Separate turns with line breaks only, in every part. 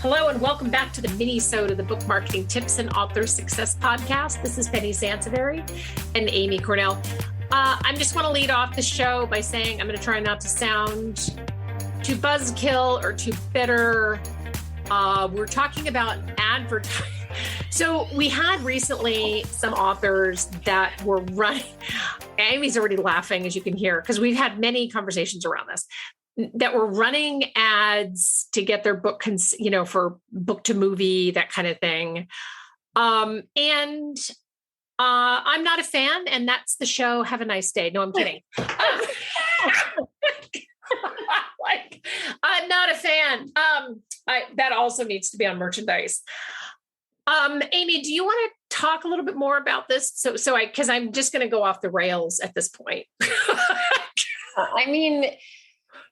Hello and welcome back to the mini-sode of the Book Marketing Tips and Author Success Podcast. This is Penny Sansevieri and Amy Cornell. I just want to lead off the show by saying I'm going to try not to sound too buzzkill or too bitter. We're talking about advertising. So we had recently some authors that were running. Amy's already laughing, as you can hear, because we've had many conversations around this, that were running ads to get their book, for book to movie, that kind of thing. And I'm not a fan, and that's the show. Have a nice day. No, I'm kidding. I'm not a fan. That also needs to be on merchandise. Amy, do you want to talk a little bit more about this? Because I'm just going to go off the rails at this point.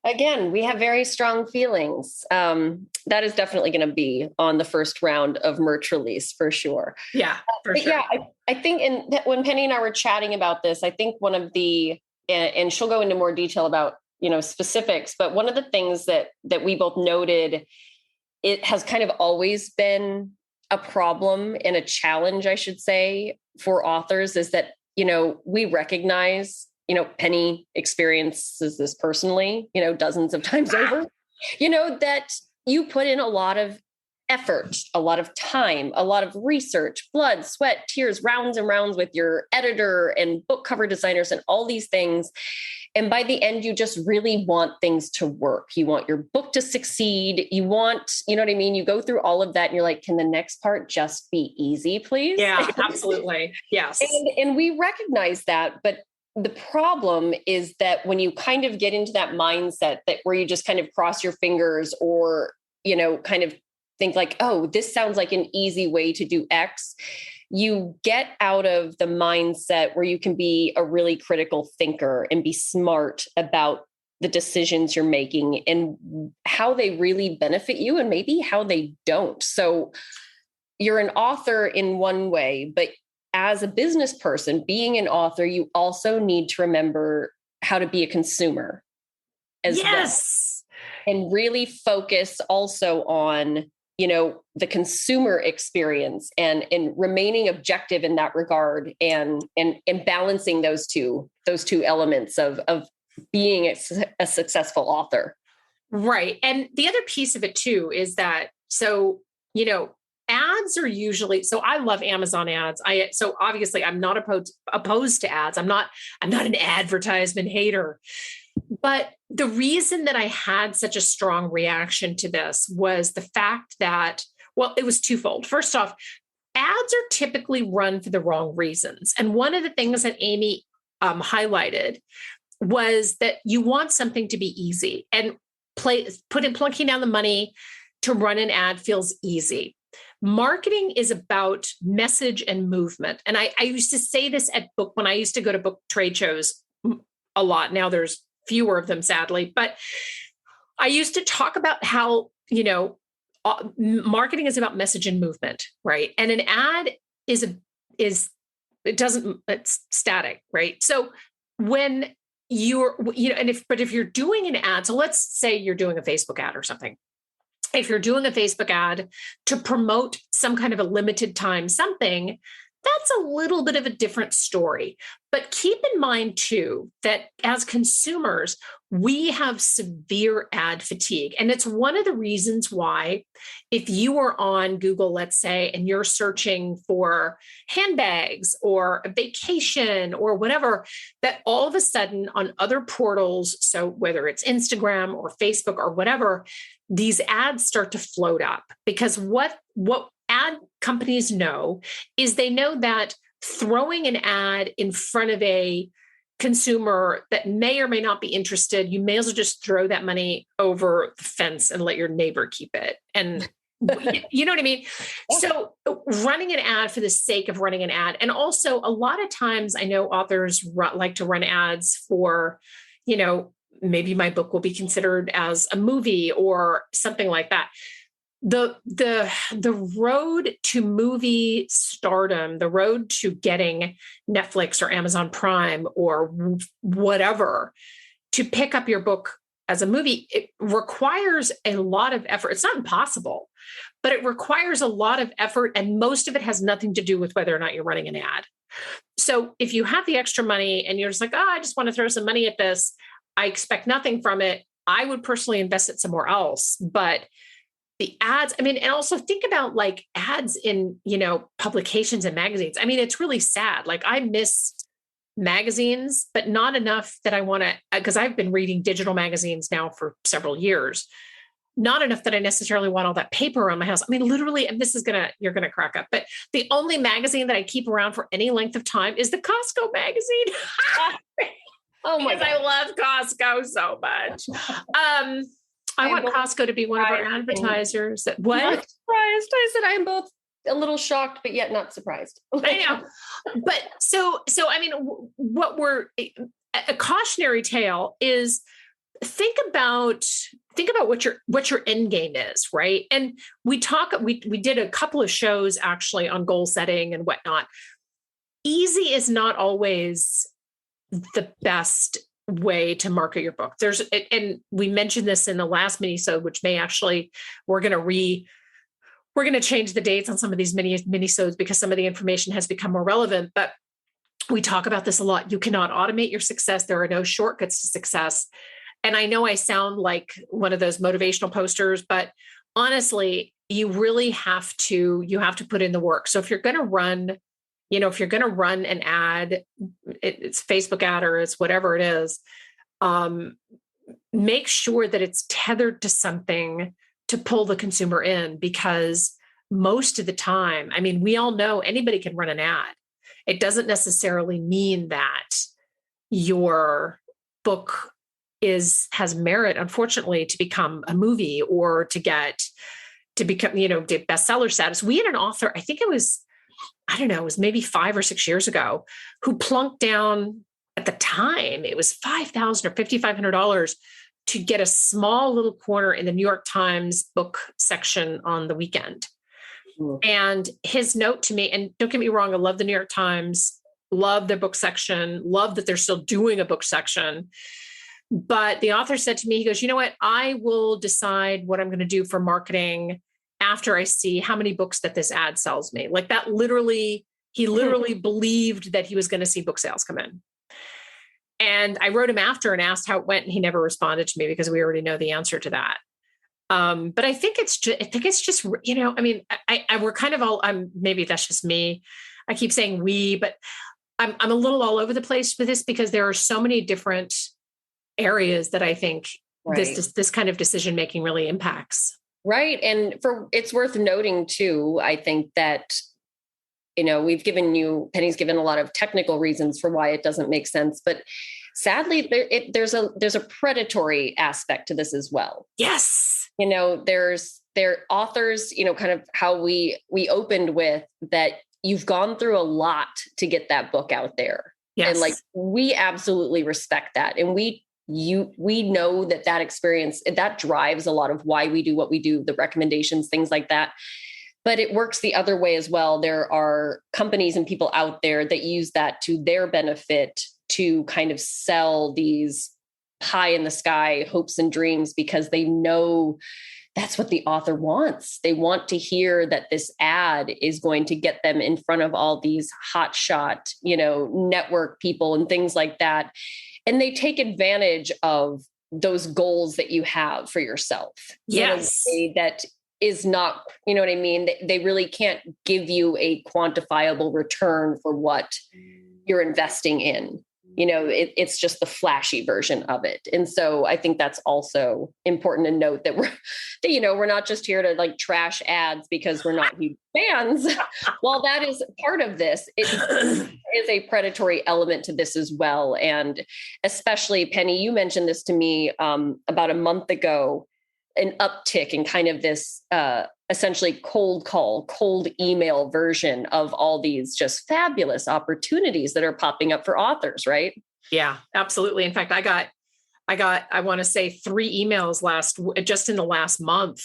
Again, we have very strong feelings. That is definitely going to be on the first round of merch release for sure.
Yeah, for sure.
Yeah, I think when Penny and I were chatting about this, I think one of the, and she'll go into more detail about, specifics, but one of the things that we both noted, it has kind of always been a problem and a challenge, I should say, for authors is that, we recognize, Penny experiences this personally, dozens of times over, that you put in a lot of effort, a lot of time, a lot of research, blood, sweat, tears, rounds and rounds with your editor and book cover designers and all these things. And by the end, you just really want things to work. You want your book to succeed. You want, You go through all of that and you're like, can the next part just be easy, please?
Yeah, absolutely. Yes.
And we recognize that, but the problem is that when you kind of get into that mindset that where you just kind of cross your fingers or, kind of think like, oh, this sounds like an easy way to do X, you get out of the mindset where you can be a really critical thinker and be smart about the decisions you're making and how they really benefit you and maybe how they don't. So you're an author in one way, but as a business person, being an author, you also need to remember how to be a consumer as well. And really focus also on, the consumer experience and remaining objective in that regard and balancing those two elements of being a successful author.
Right. And the other piece of it too is that, ads are usually, so I love Amazon ads. So obviously I'm not opposed to ads. I'm not an advertisement hater, but the reason that I had such a strong reaction to this was the fact that, it was twofold. First off, ads are typically run for the wrong reasons. And one of the things that Amy highlighted was that you want something to be easy, and plunking down the money to run an ad feels easy. Marketing is about message and movement. And I used to say this when I used to go to book trade shows a lot. Now there's fewer of them, sadly, but I used to talk about how, marketing is about message and movement, right? And an ad it's static, right? So when if you're doing an ad, so let's say you're doing a Facebook ad or something. If you're doing a Facebook ad to promote some kind of a limited time something, that's a little bit of a different story. But keep in mind too, that as consumers, we have severe ad fatigue. And it's one of the reasons why, if you are on Google, let's say, and you're searching for handbags or a vacation or whatever, that all of a sudden on other portals, so whether it's Instagram or Facebook or whatever, these ads start to float up. Because what ad companies know is they know that throwing an ad in front of a consumer that may or may not be interested, you may as well just throw that money over the fence and let your neighbor keep it. And you know what I mean? Yeah. So running an ad for the sake of running an ad. And also a lot of times I know authors like to run ads for, maybe my book will be considered as a movie or something like that. The road to movie stardom, the road to getting Netflix or Amazon Prime or whatever to pick up your book as a movie, it requires a lot of effort. It's not impossible, but it requires a lot of effort. And most of it has nothing to do with whether or not you're running an ad. So if you have the extra money and you're just like, oh, I just want to throw some money at this, I expect nothing from it, I would personally invest it somewhere else. But the ads, I mean, and also think about like ads in, publications and magazines. I mean, it's really sad. Like I miss magazines, but not enough that I want to, because I've been reading digital magazines now for several years, not enough that I necessarily want all that paper around my house. I mean, literally, and you're going to crack up, but the only magazine that I keep around for any length of time is the Costco magazine. Oh my God. I love Costco so much. I want Costco to be one of our advertisers. What?
Not surprised. I said I'm both a little shocked, but yet not surprised.
I know. But so I mean, a cautionary tale is think about what your end game is, right? And we did a couple of shows actually on goal setting and whatnot. Easy is not always the best way to market your book. And we mentioned this in the last mini-sode, which may actually, we're going to change the dates on some of these mini-sodes because some of the information has become more relevant, but we talk about this a lot. You cannot automate your success. There are no shortcuts to success. And I know I sound like one of those motivational posters, but honestly, you really have to put in the work. So if you're going to run, an ad, it's Facebook ad or it's whatever it is, make sure that it's tethered to something to pull the consumer in, because most of the time, I mean, we all know anybody can run an ad. It doesn't necessarily mean that your book has merit, unfortunately, to become a movie or to become, bestseller status. We had an author, I think it was maybe 5 or 6 years ago, who plunked down at the time, it was $5,000 or $5,500 to get a small little corner in the New York Times book section on the weekend. Mm. And his note to me, and don't get me wrong, I love the New York Times, love their book section, love that they're still doing a book section. But the author said to me, he goes, you know what, I will decide what I'm going to do for marketing after I see how many books that this ad sells me. Like that he literally believed that he was going to see book sales come in. And I wrote him after and asked how it went, and he never responded to me because we already know the answer to that. But I think it's just, I mean, we're kind of all, maybe that's just me. I keep saying we, but I'm a little all over the place with this because there are so many different areas that I think this kind of decision-making really impacts.
Right. And it's worth noting too, I think that, Penny's given a lot of technical reasons for why it doesn't make sense, but sadly there's a predatory aspect to this as well.
Yes.
There authors, kind of how we opened with that, you've gone through a lot to get that book out there. Yes. And we absolutely respect that. And we know that experience, that drives a lot of why we do what we do, the recommendations, things like that. But it works the other way as well. There are companies and people out there that use that to their benefit to kind of sell these pie in the sky hopes and dreams because they know that's what the author wants. They want to hear that this ad is going to get them in front of all these hotshot, network people and things like that. And they take advantage of those goals that you have for yourself.
Yes.
In a way that is not, you know what I mean? They really can't give you a quantifiable return for what you're investing in. It's just the flashy version of it. And so I think that's also important to note that we're not just here to trash ads because we're not huge fans. While that is part of this, it is a predatory element to this as well. And especially, Penny, you mentioned this to me about a month ago, an uptick in kind of this essentially cold email version of all these just fabulous opportunities that are popping up for authors, right?
Yeah, absolutely. In fact, I want to say 3 emails just in the last month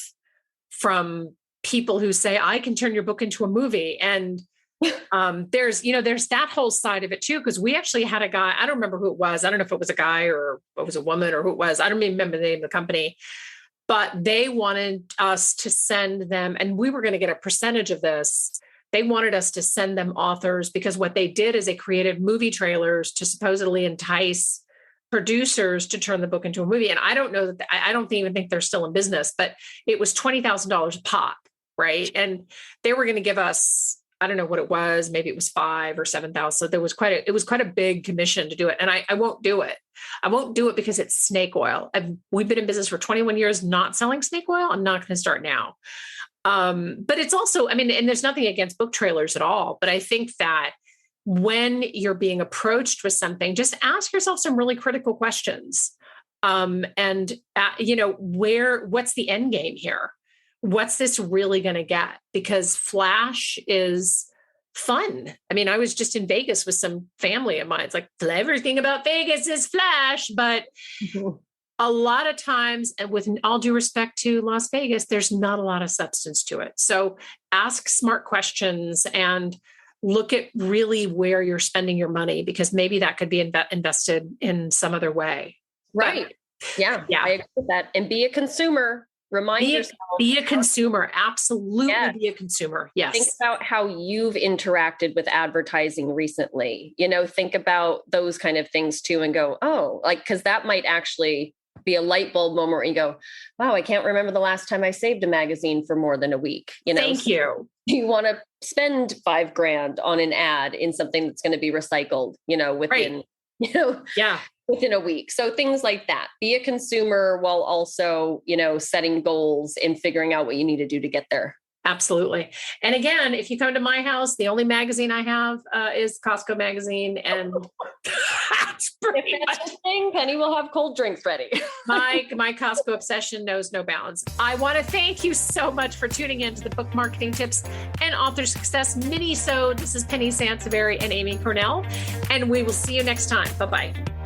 from people who say, I can turn your book into a movie. And There's that whole side of it too, because we actually had a guy, I don't remember who it was. I don't know if it was a guy or it was a woman or who it was. I don't even remember the name of the company, but they wanted us to send them, and we were going to get a percentage of this. They wanted us to send them authors because what they did is they created movie trailers to supposedly entice producers to turn the book into a movie. And I don't know that, I don't even think they're still in business, but it was $20,000 a pop, right? And they were going to give us, I don't know what it was, maybe it was 5 or 7,000. So it was quite a big commission to do it. And I won't do it. I won't do it because it's snake oil. We've been in business for 21 years, not selling snake oil. I'm not going to start now. But it's also, and there's nothing against book trailers at all, but I think that when you're being approached with something, just ask yourself some really critical questions. What's the end game here? What's this really going to get? Because Flash is fun. I was just in Vegas with some family of mine. It's like everything about Vegas is Flash, but a lot of times, and with all due respect to Las Vegas, there's not a lot of substance to it. So ask smart questions and look at really where you're spending your money, because maybe that could be invested in some other way.
Right. But, yeah. I agree with that. And be a consumer. Remind yourself.
Be a consumer. Absolutely. Yes. Be a consumer. Yes.
Think about how you've interacted with advertising recently. Think about those kind of things too, and go, because that might actually be a light bulb moment where you go, wow, I can't remember the last time I saved a magazine for more than a week.
Thank you.
You want to spend $5,000 on an ad in something that's going to be recycled, within, within a week. So things like that. Be a consumer while also, setting goals and figuring out what you need to do to get there.
Absolutely. And again, if you come to my house, the only magazine I have is Costco magazine. And that's pretty much
the thing. Penny will have cold drinks ready.
My Costco obsession knows no bounds. I want to thank you so much for tuning in to the Book Marketing Tips and Author Success mini-sode. This is Penny Sansevieri and Amy Cornell, and we will see you next time. Bye-bye.